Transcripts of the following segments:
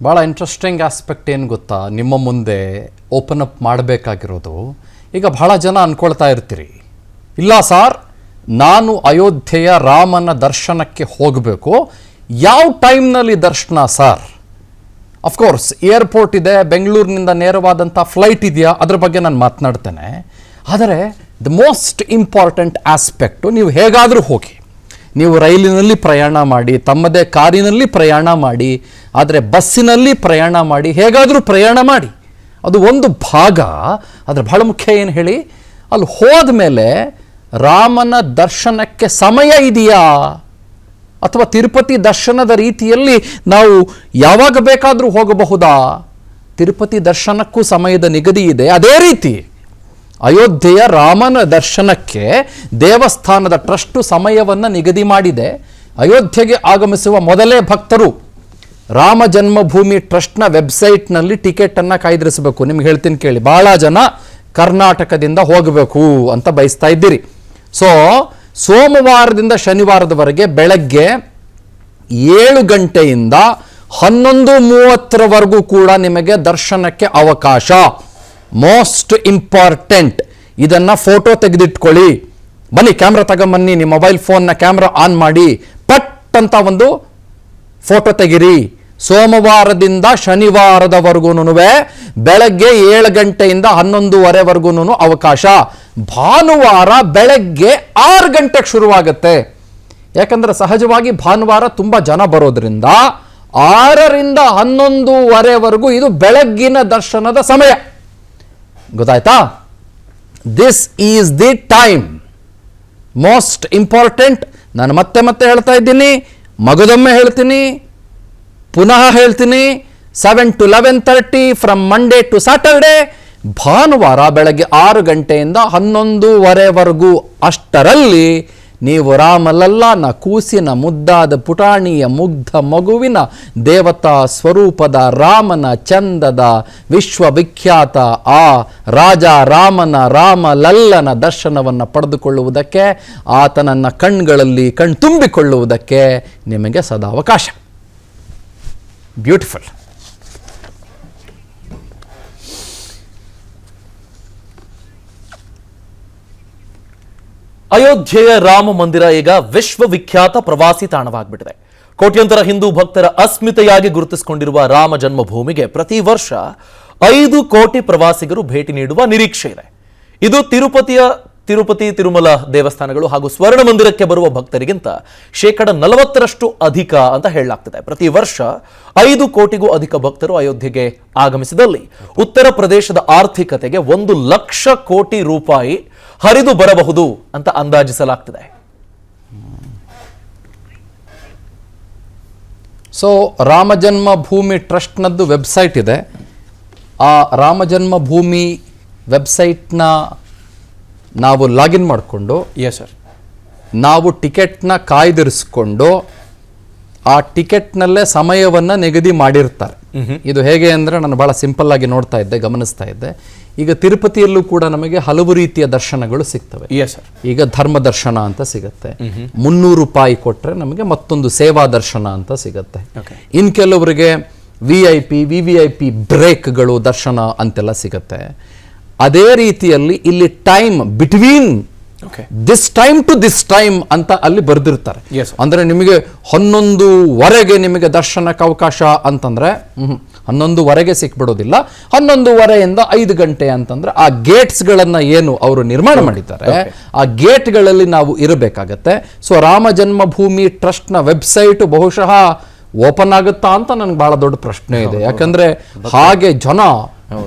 ಭಾಳ interesting aspect ಏನು ಗೊತ್ತಾ, ನಿಮ್ಮ ಮುಂದೆ ಓಪನ್ ಅಪ್ ಮಾಡಬೇಕಾಗಿರೋದು. ಈಗ ಬಹಳ ಜನ ಅಂದ್ಕೊಳ್ತಾ ಇರ್ತೀರಿ, ಇಲ್ಲ ಸಾರ್ ನಾನು ಅಯೋಧ್ಯೆಯ ರಾಮನ ದರ್ಶನಕ್ಕೆ ಹೋಗಬೇಕು, ಯಾವ ಟೈಮ್ನಲ್ಲಿ ದರ್ಶನ ಸರ್? ಅಫ್ಕೋರ್ಸ್ ಏರ್ಪೋರ್ಟ್ ಇದೆ, ಬೆಂಗಳೂರಿನಿಂದ ನೇರವಾದಂಥ ಫ್ಲೈಟ್ ಇದೆಯಾ, ಅದ್ರ ಬಗ್ಗೆ ನಾನು ಮಾತನಾಡ್ತೇನೆ. ಆದರೆ ದ ಮೋಸ್ಟ್ ಇಂಪಾರ್ಟೆಂಟ್ ಆಸ್ಪೆಕ್ಟು, ನೀವು ಹೇಗಾದರೂ ಹೋಗಿ, ನೀವು ರೈಲಿನಲ್ಲಿ ಪ್ರಯಾಣ ಮಾಡಿ, ತಮ್ಮದೇ ಕಾರಿನಲ್ಲಿ ಪ್ರಯಾಣ ಮಾಡಿ, ಆದರೆ ಬಸ್ಸಿನಲ್ಲಿ ಪ್ರಯಾಣ ಮಾಡಿ, ಹೇಗಾದರೂ ಪ್ರಯಾಣ ಮಾಡಿ, ಅದು ಒಂದು ಭಾಗ. ಆದರೆ ಬಹಳ ಮುಖ್ಯ ಏನು ಹೇಳಿ, ಅಲ್ಲಿ ಹೋದ ಮೇಲೆ ರಾಮನ ದರ್ಶನಕ್ಕೆ ಸಮಯ ಇದೆಯಾ, ಅಥವಾ ತಿರುಪತಿ ದರ್ಶನದ ರೀತಿಯಲ್ಲಿ ನಾವು ಯಾವಾಗ ಬೇಕಾದರೂ ಹೋಗಬಹುದಾ? ತಿರುಪತಿ ದರ್ಶನಕ್ಕೂ ಸಮಯದ ನಿಗದಿ ಇದೆ. ಅದೇ ರೀತಿ ಅಯೋಧ್ಯೆಯ ರಾಮನ ದರ್ಶನಕ್ಕೆ ದೇವಸ್ಥಾನದ ಟ್ರಸ್ಟು ಸಮಯವನ್ನು ನಿಗದಿ ಮಾಡಿದೆ. ಅಯೋಧ್ಯೆಗೆ ಆಗಮಿಸುವ ಮೊದಲೇ ಭಕ್ತರು ರಾಮ ಜನ್ಮಭೂಮಿ ಟ್ರಸ್ಟ್ನ ವೆಬ್ಸೈಟ್ನಲ್ಲಿ ಟಿಕೆಟನ್ನು ಕಾಯ್ದಿರಿಸಬೇಕು. ನಿಮ್ಗೆ ಹೇಳ್ತೀನಿ ಕೇಳಿ, ಭಾಳ ಜನ ಕರ್ನಾಟಕದಿಂದ ಹೋಗಬೇಕು ಅಂತ ಬಯಸ್ತಾ ಇದ್ದೀರಿ. ಸೊ ಸೋಮವಾರದಿಂದ ಶನಿವಾರದವರೆಗೆ ಬೆಳಗ್ಗೆ 7 ಗಂಟೆಯಿಂದ 11:30 ಕೂಡ ನಿಮಗೆ ದರ್ಶನಕ್ಕೆ ಅವಕಾಶ. ಮೋಸ್ಟ್ ಇಂಪಾರ್ಟೆಂಟ್, ಇದನ್ನು ಫೋಟೋ ತೆಗೆದಿಟ್ಕೊಳ್ಳಿ. ಬನ್ನಿ, ಕ್ಯಾಮ್ರಾ ತಗೊಂಬನ್ನಿ, ನಿಮ್ಮ ಮೊಬೈಲ್ ಫೋನ್ನ ಕ್ಯಾಮ್ರಾ ಆನ್ ಮಾಡಿ, ಪಟ್ ಅಂತ ಒಂದು ಫೋಟೋ ತೆಗಿರಿ. ಸೋಮವಾರದಿಂದ ಶನಿವಾರದವರೆಗೂ ಬೆಳಗ್ಗೆ 7 ಗಂಟೆಯಿಂದ 11:30 ಅವಕಾಶ. ಭಾನುವಾರ ಬೆಳಗ್ಗೆ 6 ಗಂಟೆಗೆ ಶುರುವಾಗುತ್ತೆ. ಯಾಕಂದ್ರೆ ಸಹಜವಾಗಿ ಭಾನುವಾರ ತುಂಬ ಜನ ಬರೋದ್ರಿಂದ 6ರಿಂದ 11:30 ಇದು ಬೆಳಗ್ಗಿನ ದರ್ಶನದ ಸಮಯ. ಗೊತ್ತಾಯ್ತಾ? This is the time, most important. ನಾನು ಮತ್ತೆ ಹೇಳ್ತಾ ಇದ್ದೀನಿ, ಮಗದೊಮ್ಮೆ ಹೇಳ್ತೀನಿ, ಪುನಃ ಹೇಳ್ತೀನಿ. 7 to 11:30 from Monday to Saturday. ಭಾನುವಾರ ಬೆಳಗ್ಗೆ 6 ಗಂಟೆಯಿಂದ 11:30 ಅಷ್ಟರಲ್ಲಿ ನೀವು ರಾಮಲಲ್ಲಾನ ಕೂಸಿನ ಮುದ್ದಾದ ಪುಟಾಣಿಯ ಮುಗ್ಧ ಮಗುವಿನ ದೇವತಾ ಸ್ವರೂಪದ ರಾಮನ ಚಂದದ ವಿಶ್ವವಿಖ್ಯಾತ ಆ ರಾಜ ರಾಮನ ರಾಮಲಲ್ಲನ ದರ್ಶನವನ್ನು ಪಡೆದುಕೊಳ್ಳುವುದಕ್ಕೆ, ಆತನನ್ನು ಕಣ್ಗಳಲ್ಲಿ ಕಣ್ತುಂಬಿಕೊಳ್ಳುವುದಕ್ಕೆ ನಿಮಗೆ ಸದಾವಕಾಶ. ಬ್ಯೂಟಿಫುಲ್. ಅಯೋಧ್ಯೆಯ ರಾಮ ಮಂದಿರ ಈಗ ವಿಶ್ವವಿಖ್ಯಾತ ಪ್ರವಾಸಿ ತಾಣವಾಗ್ಬಿಟ್ಟಿದೆ. ಕೋಟ್ಯಂತರ ಹಿಂದೂ ಭಕ್ತರ ಅಸ್ಮಿತೆಯಾಗಿ ಗುರುತಿಸಿಕೊಂಡಿರುವ ರಾಮ ಜನ್ಮಭೂಮಿಗೆ ಪ್ರತಿ ವರ್ಷ 5 ಕೋಟಿ ಪ್ರವಾಸಿಗರು ಭೇಟಿ ನೀಡುವ ನಿರೀಕ್ಷೆ ಇದೆ. ಇದು ತಿರುಪತಿ ತಿರುಮಲ ದೇವಸ್ಥಾನಗಳು ಹಾಗೂ ಸ್ವರ್ಣ ಮಂದಿರಕ್ಕೆ ಬರುವ ಭಕ್ತರಿಗಿಂತ 40% ಅಧಿಕ ಅಂತ ಹೇಳಲಾಗ್ತದೆ. ಪ್ರತಿ ವರ್ಷ 5 ಕೋಟಿಗೂ ಅಧಿಕ ಭಕ್ತರು ಅಯೋಧ್ಯೆಗೆ ಆಗಮಿಸಿದಲ್ಲಿ ಉತ್ತರ ಪ್ರದೇಶದ ಆರ್ಥಿಕತೆಗೆ 1 ಲಕ್ಷ ಕೋಟಿ ರೂಪಾಯಿ ಹರಿದು ಬರಬಹುದು ಅಂತ ಅಂದಾಜಿಸಲಾಗ್ತದೆ. ಸೊ ರಾಮ ಜನ್ಮಭೂಮಿ ಟ್ರಸ್ಟ್ನದ್ದು ವೆಬ್ಸೈಟ್ ಇದೆ. ಆ ರಾಮ ಜನ್ಮಭೂಮಿ ವೆಬ್ಸೈಟ್ನ ನಾವು ಲಾಗಿನ್ ಮಾಡಿಕೊಂಡು, ನಾವು ಟಿಕೆಟ್ನ ಕಾಯ್ದಿರಿಸ್ಕೊಂಡು ಆ ಟಿಕೆಟ್ನಲ್ಲೇ ಸಮಯವನ್ನು ನಿಗದಿ ಮಾಡಿರ್ತಾರೆ. ಇದು ಹೇಗೆ ಅಂದರೆ, ನಾನು ಭಾಳ ಸಿಂಪಲ್ ಆಗಿ ನೋಡ್ತಾ ಇದ್ದೆ, ಗಮನಿಸ್ತಾ ಇದ್ದೆ. ಈಗ ತಿರುಪತಿಯಲ್ಲೂ ಕೂಡ ನಮಗೆ ಹಲವು ರೀತಿಯ ದರ್ಶನಗಳು ಸಿಗ್ತವೆ. ಈಗ ಧರ್ಮ ದರ್ಶನ ಅಂತ ಸಿಗುತ್ತೆ, 300 ರೂಪಾಯಿ ಕೊಟ್ಟರೆ ನಮಗೆ ಮತ್ತೊಂದು ಸೇವಾ ದರ್ಶನ ಅಂತ ಸಿಗುತ್ತೆ. ಇನ್ನು ಕೆಲವರಿಗೆ VIP ಬ್ರೇಕ್ಗಳು ದರ್ಶನ ಅಂತೆಲ್ಲ ಸಿಗುತ್ತೆ. ಅದೇ ರೀತಿಯಲ್ಲಿ ಇಲ್ಲಿ time between this time to this time ಅಂತ ಅಲ್ಲಿ ಬರೆದಿರ್ತಾರೆ. ಅಂದ್ರೆ ನಿಮಗೆ 11:15 ನಿಮಗೆ ದರ್ಶನಕ್ಕೆ ಅವಕಾಶ ಅಂತಂದ್ರೆ 11:15 ಸಿಕ್ಬಿಡೋದಿಲ್ಲ. 11:15 5 ಗಂಟೆ ಅಂತಂದ್ರೆ ಆ ಗೇಟ್ಸ್ಗಳನ್ನು ಏನು ಅವರು ನಿರ್ಮಾಣ ಮಾಡಿದ್ದಾರೆ, ಆ ಗೇಟ್ಗಳಲ್ಲಿ ನಾವು ಇರಬೇಕಾಗತ್ತೆ. ಸೊ ರಾಮ ಜನ್ಮಭೂಮಿ ಟ್ರಸ್ಟ್ನ ವೆಬ್ಸೈಟ್ ಬಹುಶಃ ಓಪನ್ ಆಗುತ್ತಾ ಅಂತ ನನಗೆ ಬಹಳ ದೊಡ್ಡ ಪ್ರಶ್ನೆ ಇದೆ. ಯಾಕಂದ್ರೆ ಹಾಗೆ ಜನ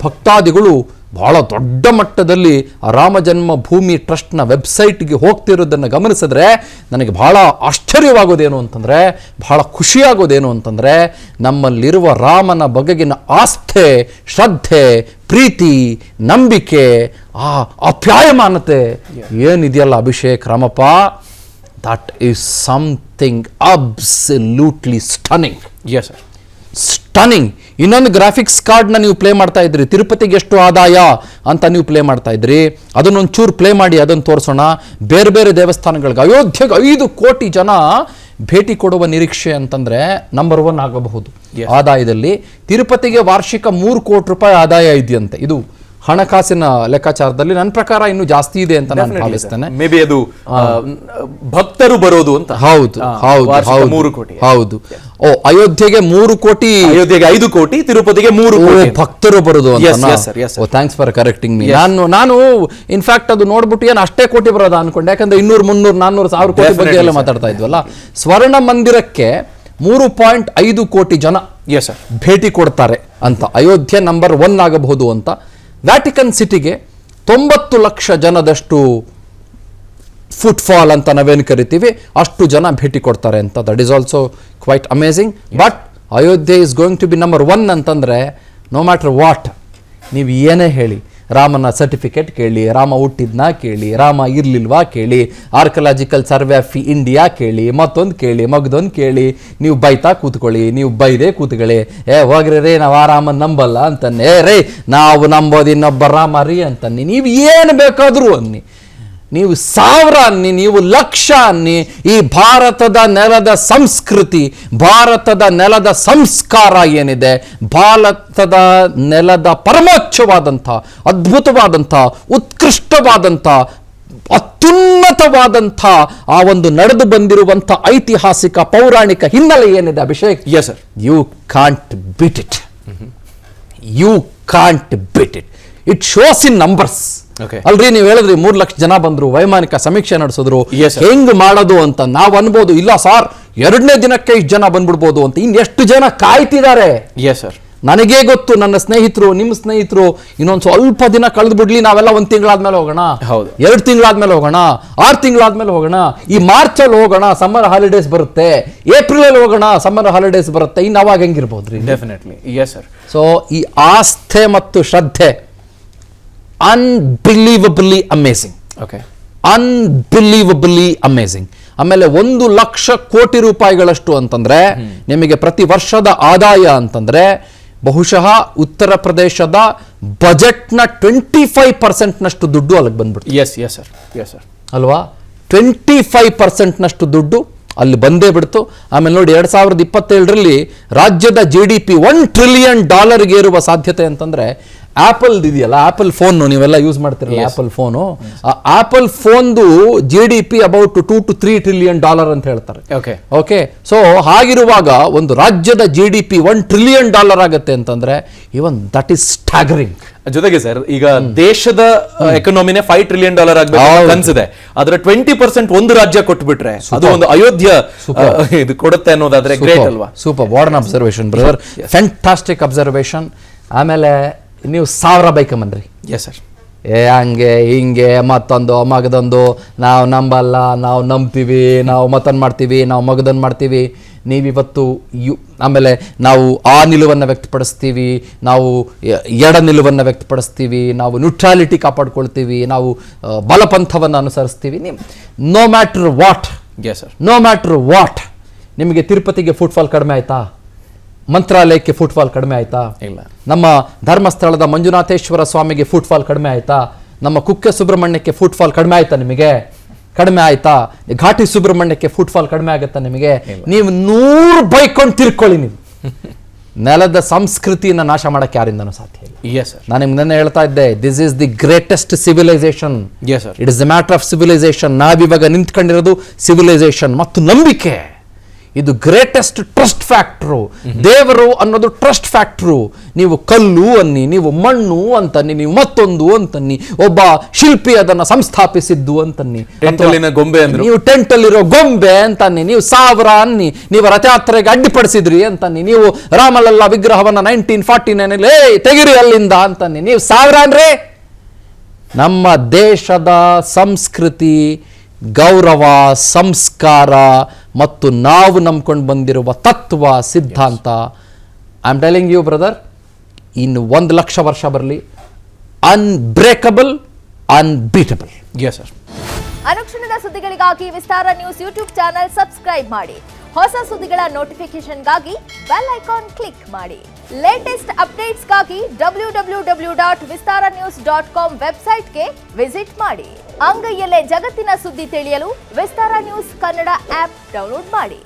ಭಕ್ತಾದಿಗಳು ಬಹಳ ದೊಡ್ಡ ಮಟ್ಟದಲ್ಲಿ ರಾಮ ಜನ್ಮಭೂಮಿ ಟ್ರಸ್ಟ್ನ ವೆಬ್ಸೈಟ್ಗೆ ಹೋಗ್ತಿರೋದನ್ನು ಗಮನಿಸಿದ್ರೆ ನನಗೆ ಬಹಳ ಆಶ್ಚರ್ಯವಾಗೋದೇನು ಅಂತಂದರೆ, ಬಹಳ ಖುಷಿಯಾಗೋದೇನು ಅಂತಂದರೆ, ನಮ್ಮಲ್ಲಿರುವ ರಾಮನ ಬಗೆಗಿನ ಆಸ್ಥೆ, ಶ್ರದ್ಧೆ, ಪ್ರೀತಿ, ನಂಬಿಕೆ, ಆ ಅಪ್ಯಾಯಮಾನತೆ ಏನಿದೆಯಲ್ಲ Abhishek Ramappa, that is something absolutely stunning. Stunning. ಇನ್ನೊಂದು ಗ್ರಾಫಿಕ್ಸ್ ಕಾರ್ಡ್ನ ನೀವು ಪ್ಲೇ ಮಾಡ್ತಾ ಇದ್ರಿ, ತಿರುಪತಿಗೆ ಎಷ್ಟು ಆದಾಯ ಅಂತ ನೀವು ಪ್ಲೇ ಮಾಡ್ತಾ ಇದ್ರಿ, ಅದನ್ನೊಂಚೂರು ಪ್ಲೇ ಮಾಡಿ ಅದನ್ನು ತೋರಿಸೋಣ. ಬೇರೆ ಬೇರೆ ದೇವಸ್ಥಾನಗಳಿಗೆ, ಅಯೋಧ್ಯೆಗೆ 5 ಕೋಟಿ ಜನ ಭೇಟಿ ಕೊಡುವ ನಿರೀಕ್ಷೆ ಅಂತಂದ್ರೆ ನಂಬರ್ 1 ಆಗಬಹುದು ಆದಾಯದಲ್ಲಿ. ತಿರುಪತಿಗೆ ವಾರ್ಷಿಕ 3 ಕೋಟಿ ರೂಪಾಯಿ ಆದಾಯ ಇದೆಯಂತೆ. ಇದು ಹಣಕಾಸಿನ ಲೆಕ್ಕಾಚಾರದಲ್ಲಿ ನನ್ನ ಪ್ರಕಾರ ಇನ್ನೂ ಜಾಸ್ತಿ ಇದೆ ಅಂತ ನಾನು ಭಾವಿಸ್ತೇನೆ. ಮೇ ಬಿ ಅದು ಭಕ್ತರು ಬರೋದು ಅಂತ. ಹೌದು ಹೌದು ಹೌದು 3 ಕೋಟಿ. ಹೌದು. ಓ, ಅಯೋಧ್ಯೆಗೆ 3 ಕೋಟಿ, ಅಯೋಧ್ಯೆಗೆ 5 ಕೋಟಿ, ತಿರುಪತಿಗೆ 3 ಕೋಟಿ ಭಕ್ತರು ಬರೋದು ಅಂತ. Yes. Thanks for correcting me. ನಾನು ಇನ್ಫ್ಯಾಕ್ಟ್ ಅದು ನೋಡ್ಬಿಟ್ಟು ಏನು ಅಷ್ಟೇ ಕೋಟಿ ಬರೋದ ಅನ್ಕೊಂಡೆ. ಯಾಕಂದ್ರೆ 200, 300, 400, 1000 ಕೋಟಿ ಬಗ್ಗೆ ಎಲ್ಲ ಮಾತಾಡ್ತಾ ಇದ್ವಲ್ಲ. ಸ್ವರ್ಣ ಮಂದಿರಕ್ಕೆ 3.5 ಕೋಟಿ ಜನ ಭೇಟಿ ಕೊಡ್ತಾರೆ ಅಂತ. ಅಯೋಧ್ಯೆ ನಂಬರ್ 1 ಆಗಬಹುದು ಅಂತ. ವ್ಯಾಟಿಕನ್ ಸಿಟಿಗೆ 90 ಲಕ್ಷ ಜನದಷ್ಟು ಫುಟ್ಫಾಲ್ ಅಂತ ನಾವೇನು ಕರಿತೀವಿ, ಅಷ್ಟು ಜನ ಭೇಟಿ ಕೊಡ್ತಾರೆ ಅಂತ. That is also quite amazing. But Ayodhya is going to be number 1 ಅಂತಂದರೆ ನೋ ಮ್ಯಾಟರ್ ವಾಟ್, ನೀವು ಏನೇ ಹೇಳಿ, ರಾಮನ ಸರ್ಟಿಫಿಕೇಟ್ ಕೇಳಿ, ರಾಮ ಹುಟ್ಟಿದ್ನ ಕೇಳಿ, ರಾಮ ಇರ್ಲಿಲ್ವಾ ಕೇಳಿ, ಆರ್ಕಲಾಜಿಕಲ್ ಸರ್ವೆ ಆಫ್ ಇಂಡಿಯಾ ಕೇಳಿ, ಮತ್ತೊಂದು ಕೇಳಿ, ಮಗದೊಂದು ಕೇಳಿ, ನೀವು ಬೈತಾ ಕೂತ್ಕೊಳ್ಳಿ, ನೀವು ಬೈದೇ ಕೂತ್ಕೊಳ್ಳಿ. ಹೋಗ್ರಿ ರೀ, ನಾವು ಆ ರಾಮನ್ ನಂಬಲ್ಲ ಅಂತನ್ನಿ. ರೇ, ನಾವು ನಂಬೋದು ಇನ್ನೊಬ್ಬ ರಾಮ ರೀ ಅಂತನ್ನಿ. ನೀವು ಏನು ಬೇಕಾದರೂ ಅನ್ನಿ, ನೀವು 1000 ಅನ್ನಿ, ನೀವು 1,00,000 ಅನ್ನಿ. ಈ ಭಾರತದ ನೆಲದ ಸಂಸ್ಕೃತಿ, ಭಾರತದ ನೆಲದ ಸಂಸ್ಕಾರ ಏನಿದೆ, ಭಾರತದ ನೆಲದ ಪರಮೋಚ್ಚವಾದಂಥ, ಅದ್ಭುತವಾದಂಥ, ಉತ್ಕೃಷ್ಟವಾದಂಥ, ಅತ್ಯುನ್ನತವಾದಂಥ ಆ ಒಂದು ನಡೆದು ಬಂದಿರುವಂಥ ಐತಿಹಾಸಿಕ ಪೌರಾಣಿಕ ಹಿನ್ನೆಲೆ ಏನಿದೆ Abhishek, you can't beat it. You can't beat it. It shows in numbers. Alright, ನೀವು ಹೇಳಿದ್ರಿ 3 ಲಕ್ಷ ಜನ ಬಂದ್ರು, ವೈಮಾನಿಕ ಸಮೀಕ್ಷೆ ನಡೆಸಿದ್ರು, ಹೆಂಗ್ ಮಾಡೋದು ಅಂತ. ನಾವು ಅನ್ಬೋದು, ಇಲ್ಲ ಸಾರ್ 2ನೇ ದಿನಕ್ಕೆ ಇಷ್ಟು ಜನ ಬಂದ್ಬಿಡ್ಬೋದು ಅಂತ. ಇನ್ನೆಷ್ಟು ಜನ ಕಾಯ್ತಿದ್ದಾರೆ ನನಗೇ ಗೊತ್ತು. ನನ್ನ ಸ್ನೇಹಿತರು, ನಿಮ್ಮ ಸ್ನೇಹಿತರು, ಇನ್ನೊಂದು ಸ್ವಲ್ಪ ದಿನ ಕಳೆದು ಬಿಡ್ಲಿ, ನಾವೆಲ್ಲ 1 ತಿಂಗಳಾದ್ಮೇಲೆ ಹೋಗೋಣ, 2 ತಿಂಗಳಾದ್ಮೇಲೆ ಹೋಗೋಣ, 6 ತಿಂಗಳಾದ್ಮೇಲೆ ಹೋಗೋಣ, ಈ ಮಾರ್ಚ್ ಅಲ್ಲಿ ಹೋಗೋಣ, ಸಮ್ಮರ್ ಹಾಲಿಡೇಸ್ ಬರುತ್ತೆ, ಏಪ್ರಿಲ್ ಅಲ್ಲಿ ಹೋಗೋಣ, ಸಮ್ಮರ್ ಹಾಲಿಡೇಸ್ ಬರುತ್ತೆ. ಇನ್ನು ಅವಾಗ ಹೆಂಗಿರ್ಬೋದ್ರಿ? ಡೆಫಿನೆಟ್ಲಿ. ಸೊ ಈ ಆಸ್ಥೆ ಮತ್ತು ಶ್ರದ್ಧೆ ಅನ್ಬಿಲೀವಬಲಿ ಅಮೇಸಿಂಗ್. ಅನ್ಬಿಲೀವಬಲಿ ಅಮೇಸಿಂಗ್. ಆಮೇಲೆ 1 ಲಕ್ಷ ಕೋಟಿ ರೂಪಾಯಿಗಳಷ್ಟು ಅಂತಂದ್ರೆ ನಿಮಗೆ ಪ್ರತಿ ವರ್ಷದ ಆದಾಯ ಅಂತಂದ್ರೆ ಬಹುಶಃ ಉತ್ತರ ಪ್ರದೇಶದ ಬಜೆಟ್ನ 25% ನಷ್ಟು ದುಡ್ಡು ಅಲ್ಲಿಗೆ ಬಂದ್ಬಿಡ್ತು. ಅಲ್ವಾ? 25% ನಷ್ಟು ದುಡ್ಡು ಅಲ್ಲಿ ಬಂದೇ ಬಿಡ್ತು. ಆಮೇಲೆ ನೋಡಿ, 2027ರಲ್ಲಿ ರಾಜ್ಯದ GDP $1 ಟ್ರಿಲಿಯನ್ ಏರುವ ಸಾಧ್ಯತೆ ಅಂತಂದ್ರೆ ಆಪಲ್ ಇದೆಯಲ್ಲ, ಆಪಲ್ ಫೋನ್ ನೀವೆಲ್ಲ ಯೂಸ್ ಮಾಡ್ತಿರಲ್ಲ, ಆಪಲ್ ಫೋನು, ಆಪಲ್ ಫೋನ್ದು GDP ಅಬೌಟ್ $2 to $3 ಟ್ರಿಲಿಯನ್ ಅಂತ ಹೇಳ್ತಾರೆ. ಓಕೆ, ಸೊ ಹಾಗಿರುವಾಗ ಒಂದು ರಾಜ್ಯದ GDP $1 ಟ್ರಿಲಿಯನ್ ಆಗುತ್ತೆ ಅಂತಂದ್ರೆ ಇವನ್ ದಟ್ ಈಸ್ ಸ್ಟಾಗರಿಂಗ್. ಜೊತೆಗೆ ಸರ್, ಈಗ ದೇಶದ ಎಕನಾಮಿನೇ $5 ಟ್ರಿಲಿಯನ್ ಆಗಬೇಕು ಅನ್ಸಿದೆ. ಅದರ 20% ಒಂದು ರಾಜ್ಯ ಕೊಟ್ಬಿಟ್ರೆ ಅದು ಒಂದು ಅಯೋಧ್ಯ ಇದು ಕೊಡುತ್ತೆ ಅನ್ನೋದಾದ್ರೆ ಗ್ರೇಟ್ ಅಲ್ವಾ? Super, what an observation brother, fantastic observation. ಆಮೇಲೆ ನೀವು 1000 ಬೈಕಂಬನ್ರಿ. ಹಂಗೆ ಹಿಂಗೆ ಮತ್ತೊಂದು ಮಗದೊಂದು, ನಾವು ನಂಬಲ್ಲ, ನಾವು ನಂಬ್ತೀವಿ, ನಾವು ಮತನ್ ಮಾಡ್ತೀವಿ, ನಾವು ಮಗದನ್ ಮಾಡ್ತೀವಿ. ನೀವಿವತ್ತು ಆಮೇಲೆ ನಾವು ಆ ನಿಲುವನ್ನು ವ್ಯಕ್ತಪಡಿಸ್ತೀವಿ, ನಾವು ಎಡ ನಿಲುವನ್ನು ವ್ಯಕ್ತಪಡಿಸ್ತೀವಿ, ನಾವು ನ್ಯೂಟ್ರಾಲಿಟಿ ಕಾಪಾಡ್ಕೊಳ್ತೀವಿ, ನಾವು ಬಲಪಂಥವನ್ನು ಅನುಸರಿಸ್ತೀವಿ. No matter what, no matter what. ನಿಮಗೆ ತಿರುಪತಿಗೆ ಫುಟ್ಫಾಲ್ ಕಡಿಮೆ ಆಯ್ತಾ? ಮಂತ್ರಾಲಯಕ್ಕೆ ಫುಟ್ಫಾಲ್ ಕಡಿಮೆ ಆಯ್ತಾ? ಇಲ್ಲ. ನಮ್ಮ ಧರ್ಮಸ್ಥಳದ ಮಂಜುನಾಥೇಶ್ವರ ಸ್ವಾಮಿಗೆ ಫುಟ್ಫಾಲ್ ಕಡಿಮೆ ಆಯ್ತಾ? ನಮ್ಮ ಕುಕ್ಕೆ ಸುಬ್ರಹ್ಮಣ್ಯಕ್ಕೆ ಫುಟ್ಫಾಲ್ ಕಡಿಮೆ ಆಯ್ತಾ? ನಿಮಗೆ ಕಡಿಮೆ ಆಯ್ತಾ? ಘಾಟಿ ಸುಬ್ರಹ್ಮಣ್ಯಕ್ಕೆ ಫುಟ್ಫಾಲ್ ಕಡಿಮೆ ಆಗುತ್ತಾ ನಿಮಗೆ? ನೀವು 100 ಬೈಕೊಂಡು ತಿರ್ಕೊಳ್ಳಿ. ನೀವು ನೆಲದ ಸಂಸ್ಕೃತಿಯನ್ನು ನಾಶ ಮಾಡಕ್ಕೆ ಯಾರಿಂದನೂ ಸಾಧ್ಯ ಇಲ್ಲ. ನಾನು ನಿಮ್ಗೆ ನೆನ್ನೆ ಹೇಳ್ತಾ ಇದ್ದೆ, this is the greatest civilisation. It is the matter of civilisation. ನಾವಿವಾಗ ನಿಂತ್ಕೊಂಡಿರೋದು ಸಿವಿಲೈಸೇಷನ್ ಮತ್ತು ನಂಬಿಕೆ. ಇದು ಗ್ರೇಟೆಸ್ಟ್ ಟ್ರಸ್ಟ್ ಫ್ಯಾಕ್ಟ್ರು. ದೇವರು ಅನ್ನೋದು ಟ್ರಸ್ಟ್ ಫ್ಯಾಕ್ಟ್ರು. ನೀವು ಕಲ್ಲು ಅನ್ನಿ, ನೀವು ಮಣ್ಣು ಅಂತನ್ನಿ, ನೀವು ಮತ್ತೊಂದು ಅಂತನ್ನಿ, ಒಬ್ಬ ಶಿಲ್ಪಿ ಅದನ್ನ ಸಂಸ್ಥಾಪಿಸಿದ್ದು ಅಂತನ್ನಿ, ನೀವು ಟೆಂಟ್ ಅಲ್ಲಿರೋ ಗೊಂಬೆ ಅಂತನ್ನಿ, ನೀವು 1000 ಅನ್ನಿ, ನೀವು ರಥಯಾತ್ರೆಗೆ ಅಡ್ಡಿಪಡಿಸಿದ್ರಿ ಅಂತನ್ನಿ, ನೀವು ರಾಮಲಲ್ಲ ವಿಗ್ರಹವನ್ನ 1949 ತೆಗಿರಿ ಅಲ್ಲಿಂದ ಅಂತನ್ನಿ, ನೀವು 1000 ಅನ್ರಿ. ನಮ್ಮ ದೇಶದ ಸಂಸ್ಕೃತಿ, ಗೌರವ, ಸಂಸ್ಕಾರ ಮತ್ತು ನಾವು ನಂಬ್ಕೊಂಡು ಬಂದಿರುವ ತತ್ವ, ಸಿದ್ಧಾಂತ, I am telling you brother, ಇನ್ನು 1 ಲಕ್ಷ ವರ್ಷ ಬರಲಿ, ಅನ್ಬ್ರೇಕಬಲ್, ಅನ್ಬೀಟಬಲ್. ಅನುಕ್ಷಣದ ಸುದ್ದಿಗಳಿಗಾಗಿ Vistara news YouTube channel subscribe ಮಾಡಿ. ಹೊಸ ಸುದ್ದಿಗಳ ನೋಟಿಫಿಕೇಶನ್ಗಾಗಿ ಬೆಲ್ ಐಕಾನ್ ಕ್ಲಿಕ್ ಮಾಡಿ. ಲೇಟೆಸ್ಟ್ ಅಪ್ಡೇಟ್ಸ್ಗಾಗಿ www.vistaranews.com ವೆಬ್ಸೈಟ್ಗೆ ವಿಸಿಟ್ ಮಾಡಿ. ಅಂಗೈಯಲ್ಲೇ ಜಗತ್ತಿನ ಸುದ್ದಿ ತಿಳಿಯಲು Vistara news Kannada app download ಮಾಡಿ.